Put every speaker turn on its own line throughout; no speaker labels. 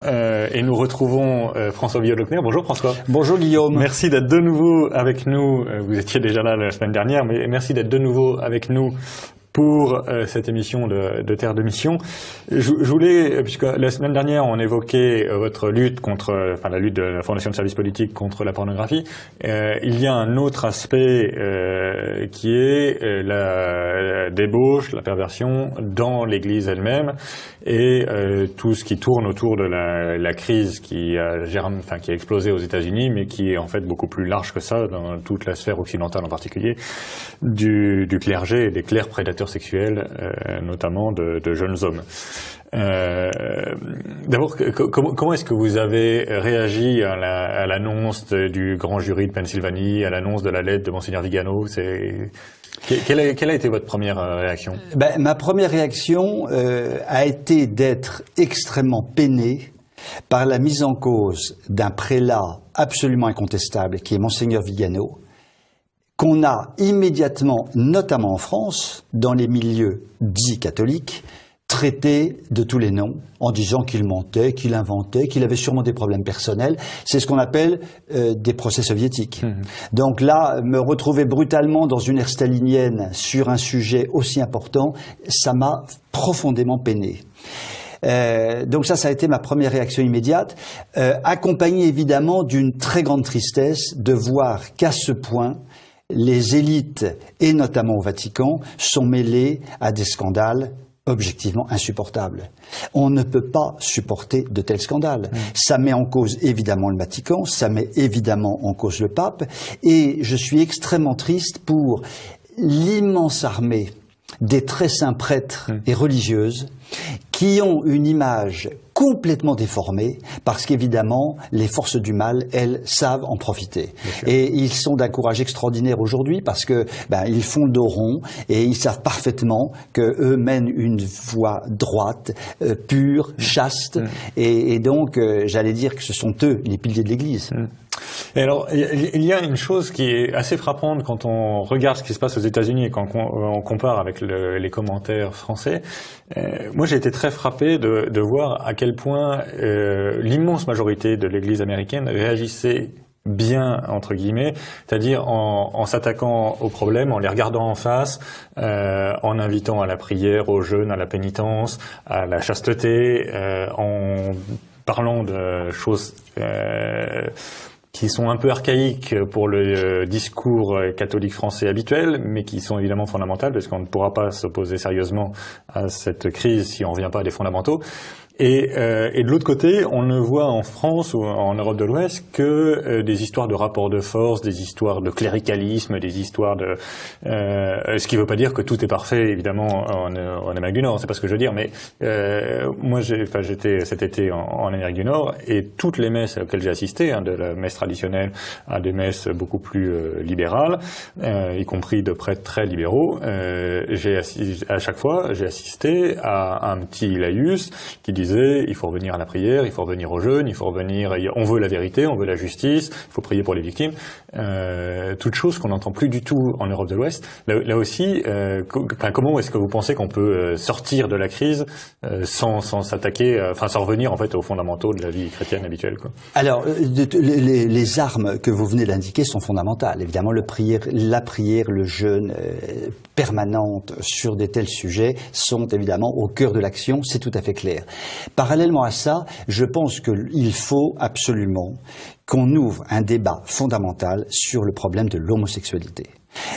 Et nous retrouvons François Billot-Lochner. Bonjour François.
Bonjour Guillaume.
Merci d'être de nouveau avec nous. Vous étiez déjà là la semaine dernière, mais merci d'être de nouveau avec nous pour cette émission de Terre de Mission. Je voulais, puisque la semaine dernière on évoquait votre lutte contre, la lutte de la Fondation de services politiques contre la pornographie, il y a un autre aspect qui est la débauche, la perversion dans l'Église elle-même et tout ce qui tourne autour de la crise qui a explosé aux États-Unis, mais qui est en fait beaucoup plus large que ça dans toute la sphère occidentale en particulier, du clergé et des clercs prédateurs sexuels, notamment de jeunes hommes. D'abord, comment est-ce que vous avez réagi à l'annonce du grand jury de Pennsylvanie, à l'annonce de la lettre de Monseigneur Vigano? Quelle a été votre première réaction?
Ma première réaction a été d'être extrêmement peiné par la mise en cause d'un prélat absolument incontestable qui est Monseigneur Vigano, qu'on a immédiatement, notamment en France, dans les milieux dits catholiques, traité de tous les noms, en disant qu'il mentait, qu'il inventait, qu'il avait sûrement des problèmes personnels. C'est ce qu'on appelle des procès soviétiques. Donc là, me retrouver brutalement dans une ère stalinienne sur un sujet aussi important, ça m'a profondément peiné. Donc ça a été ma première réaction immédiate, accompagnée évidemment d'une très grande tristesse de voir qu'à ce point, les élites, et notamment au Vatican, sont mêlées à des scandales objectivement insupportables. On ne peut pas supporter de tels scandales. Ça met en cause évidemment le Vatican, ça met évidemment en cause le pape, et je suis extrêmement triste pour l'immense armée des très saints prêtres et religieuses qui ont une image complètement déformée parce qu'évidemment les forces du mal, elles, savent en profiter. Et ils sont d'un courage extraordinaire aujourd'hui parce que ils font le dos rond et ils savent parfaitement qu'eux mènent une voie droite, pure, chaste, et donc j'allais dire que ce sont eux les piliers de l'Église.
Et alors, il y a une chose qui est assez frappante quand on regarde ce qui se passe aux États-Unis et quand on compare avec les commentaires français. Moi, j'ai été très frappé de voir à quel point l'immense majorité de l'Église américaine réagissait bien, entre guillemets, c'est-à-dire en s'attaquant aux problèmes, en les regardant en face, en invitant à la prière, au jeûne, à la pénitence, à la chasteté, en parlant de choses qui sont un peu archaïques pour le discours catholique français habituel, mais qui sont évidemment fondamentales, parce qu'on ne pourra pas s'opposer sérieusement à cette crise si on ne revient pas à des fondamentaux. Et de l'autre côté, on ne voit en France ou en Europe de l'Ouest que des histoires de rapports de force, des histoires de cléricalisme, des histoires de... ce qui ne veut pas dire que tout est parfait, évidemment, en Amérique du Nord, c'est pas ce que je veux dire, mais moi j'étais cet été en Amérique du Nord, et toutes les messes auxquelles j'ai assisté, de la messe traditionnelle à des messes beaucoup plus libérales, y compris de prêtres très libéraux, à chaque fois j'ai assisté à un petit laïus qui disait il faut revenir à la prière, il faut revenir au jeûne, il faut revenir, on veut la vérité, on veut la justice, il faut prier pour les victimes, toutes choses qu'on n'entend plus du tout en Europe de l'Ouest. Là aussi, comment est-ce que vous pensez qu'on peut sortir de la crise sans s'attaquer, sans revenir en fait aux fondamentaux de la vie chrétienne habituelle, quoi?
Alors, les armes que vous venez d'indiquer sont fondamentales. Évidemment, la prière, le jeûne permanente sur des tels sujets sont évidemment au cœur de l'action, c'est tout à fait clair. Parallèlement à ça, je pense qu'il faut absolument qu'on ouvre un débat fondamental sur le problème de l'homosexualité.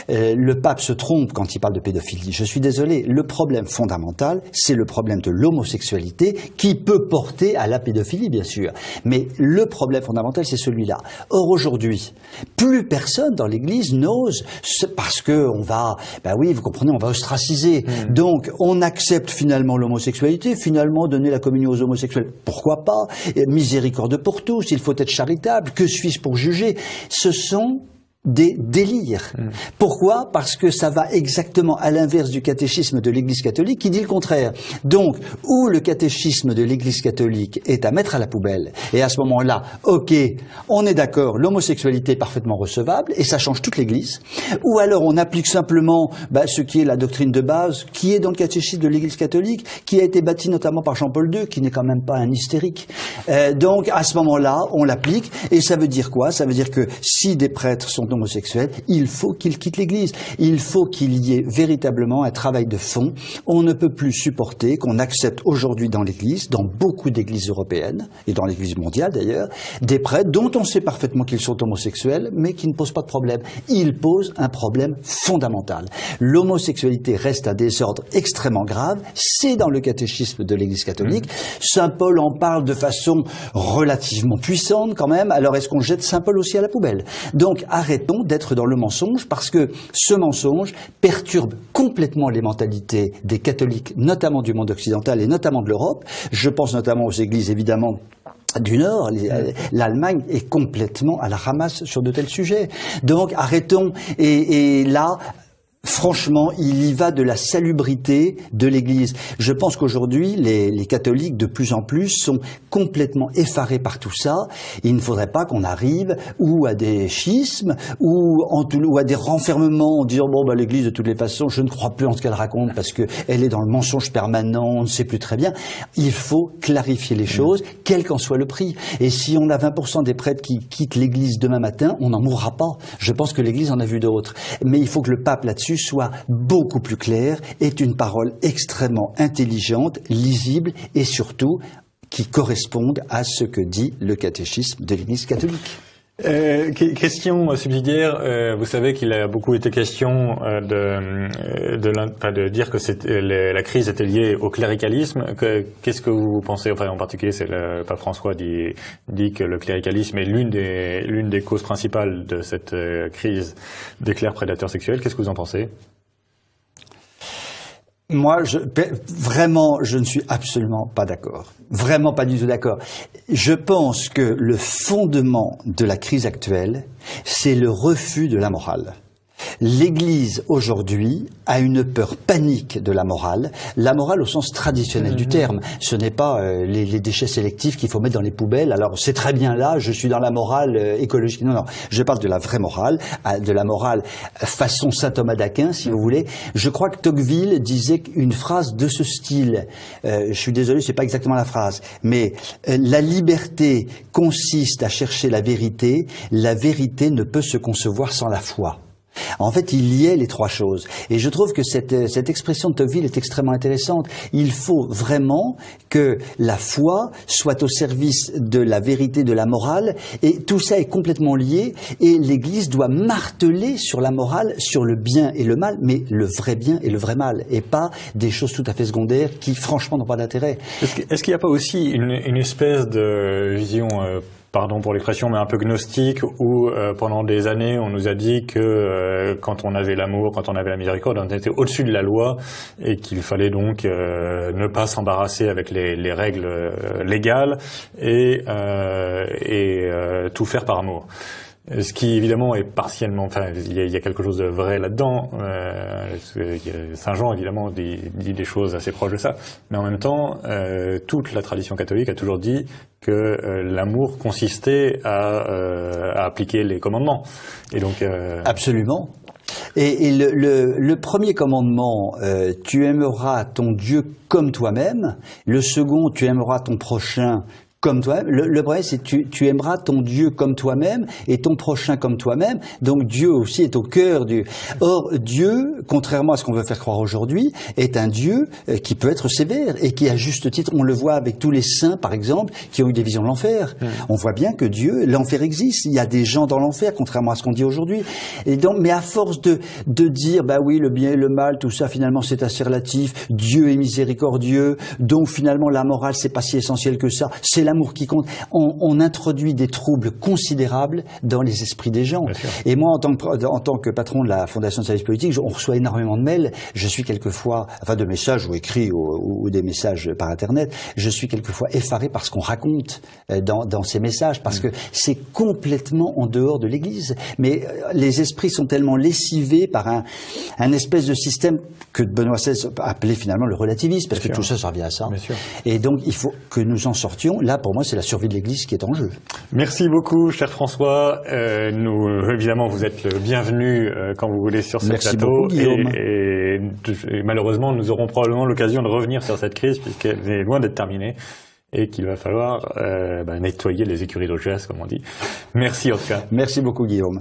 Le pape se trompe quand il parle de pédophilie. Je suis désolé, le problème fondamental, c'est le problème de l'homosexualité qui peut porter à la pédophilie, bien sûr. Mais le problème fondamental, c'est celui-là. Or, aujourd'hui, plus personne dans l'Église n'ose, parce que on va, oui, vous comprenez, on va ostraciser. Donc, on accepte finalement l'homosexualité, finalement donner la communion aux homosexuels. Pourquoi pas? Miséricorde pour tous, il faut être charitable. Que suis-je pour juger? Ce sont des délires. Pourquoi? Parce que ça va exactement à l'inverse du catéchisme de l'Église catholique qui dit le contraire. Donc, où le catéchisme de l'Église catholique est à mettre à la poubelle, et à ce moment-là, ok, on est d'accord, l'homosexualité est parfaitement recevable, et ça change toute l'Église, ou alors on applique simplement ce qui est la doctrine de base, qui est dans le catéchisme de l'Église catholique, qui a été bâti notamment par Jean-Paul II, qui n'est quand même pas un hystérique. Donc, à ce moment-là, on l'applique, et ça veut dire quoi? Ça veut dire que si des prêtres sont homosexuels, il faut qu'ils quittent l'Église. Il faut qu'il y ait véritablement un travail de fond. On ne peut plus supporter qu'on accepte aujourd'hui dans l'Église, dans beaucoup d'églises européennes, et dans l'Église mondiale d'ailleurs, des prêtres dont on sait parfaitement qu'ils sont homosexuels, mais qui ne posent pas de problème. Ils posent un problème fondamental. L'homosexualité reste un désordre extrêmement grave. C'est dans le catéchisme de l'Église catholique. Saint Paul en parle de façon relativement puissante quand même. Alors est-ce qu'on jette Saint Paul aussi à la poubelle? Donc arrêtons d'être dans le mensonge, parce que ce mensonge perturbe complètement les mentalités des catholiques, notamment du monde occidental et notamment de l'Europe. Je pense notamment aux églises évidemment du Nord. L'Allemagne est complètement à la ramasse sur de tels sujets. Donc arrêtons. Et là, franchement, il y va de la salubrité de l'Église. Je pense qu'aujourd'hui, les catholiques, de plus en plus, sont complètement effarés par tout ça. Il ne faudrait pas qu'on arrive ou à des schismes ou à des renfermements en disant l'Église, de toutes les façons, je ne crois plus en ce qu'elle raconte parce qu'elle est dans le mensonge permanent, on ne sait plus très bien. Il faut clarifier les choses, quel qu'en soit le prix. Et si on a 20% des prêtres qui quittent l'Église demain matin, on n'en mourra pas. Je pense que l'Église en a vu d'autres. Mais il faut que le pape là-dessus soit beaucoup plus clair, est une parole extrêmement intelligente, lisible et surtout qui corresponde à ce que dit le catéchisme de l'Église catholique.
Question subsidiaire. Vous savez qu'il a beaucoup été question de dire que la crise était liée au cléricalisme. Qu'est-ce que vous pensez? Enfin, en particulier, c'est le pape François dit que le cléricalisme est l'une des causes principales de cette crise des clercs prédateurs sexuels. Qu'est-ce que vous en pensez?
Moi, vraiment, je ne suis absolument pas d'accord. Vraiment pas du tout d'accord. Je pense que le fondement de la crise actuelle, c'est le refus de la morale. L'Église, aujourd'hui, a une peur panique de la morale au sens traditionnel du terme. Ce n'est pas les déchets sélectifs qu'il faut mettre dans les poubelles. Alors, c'est très bien là, je suis dans la morale écologique. Non, je parle de la vraie morale, de la morale façon saint Thomas d'Aquin, si vous voulez. Je crois que Tocqueville disait une phrase de ce style. Je suis désolé, c'est pas exactement la phrase, mais la liberté consiste à chercher la vérité ne peut se concevoir sans la foi. En fait, il liait les trois choses. Et je trouve que cette expression de Tocqueville est extrêmement intéressante. Il faut vraiment que la foi soit au service de la vérité, de la morale, et tout ça est complètement lié, et l'Église doit marteler sur la morale, sur le bien et le mal, mais le vrai bien et le vrai mal, et pas des choses tout à fait secondaires qui, franchement, n'ont pas d'intérêt.
Est-ce qu'il n'y a pas aussi une espèce de vision pardon pour l'expression, mais un peu gnostique, où pendant des années on nous a dit que quand on avait l'amour, quand on avait la miséricorde, on était au-dessus de la loi et qu'il fallait donc ne pas s'embarrasser avec les règles légales et tout faire par amour. Ce qui évidemment est partiellement, enfin il y a quelque chose de vrai là-dedans. Saint Jean évidemment dit des choses assez proches de ça, mais en même temps toute la tradition catholique a toujours dit que l'amour consistait à appliquer les commandements. Et donc
absolument. Et le premier commandement, tu aimeras ton Dieu comme toi-même. Le second, tu aimeras ton prochain comme toi-même. Le premier, c'est tu aimeras ton Dieu comme toi-même et ton prochain comme toi-même. Donc Dieu aussi est au cœur du... Or, Dieu, contrairement à ce qu'on veut faire croire aujourd'hui, est un Dieu qui peut être sévère et qui, à juste titre, on le voit avec tous les saints, par exemple, qui ont eu des visions de l'enfer. On voit bien que l'enfer existe. Il y a des gens dans l'enfer, contrairement à ce qu'on dit aujourd'hui. Et donc, mais à force de dire, bah oui, le bien et le mal, tout ça, finalement, c'est assez relatif. Dieu est miséricordieux. Donc, finalement, la morale, c'est pas si essentiel que ça. C'est la l'amour qui compte. On introduit des troubles considérables dans les esprits des gens. Et moi, en tant que patron de la Fondation de services politiques, on reçoit énormément de mails. Je suis quelquefois, enfin de messages ou écrits ou des messages par Internet, je suis quelquefois effaré par ce qu'on raconte dans ces messages, parce que c'est complètement en dehors de l'Église. Mais les esprits sont tellement lessivés par un espèce de système que Benoît XVI appelait finalement le relativisme, parce que tout ça revient à ça. Et donc, il faut que nous en sortions. Là, pour moi, c'est la survie de l'Église qui est en jeu.
Merci beaucoup, cher François. Évidemment, vous êtes le bienvenu quand vous voulez sur ce plateau.
Beaucoup, Guillaume.
Et malheureusement, nous aurons probablement l'occasion de revenir sur cette crise, puisqu'elle est loin d'être terminée, et qu'il va falloir nettoyer les écuries d'Augias, comme on dit. Merci, en tout cas.
Merci beaucoup, Guillaume.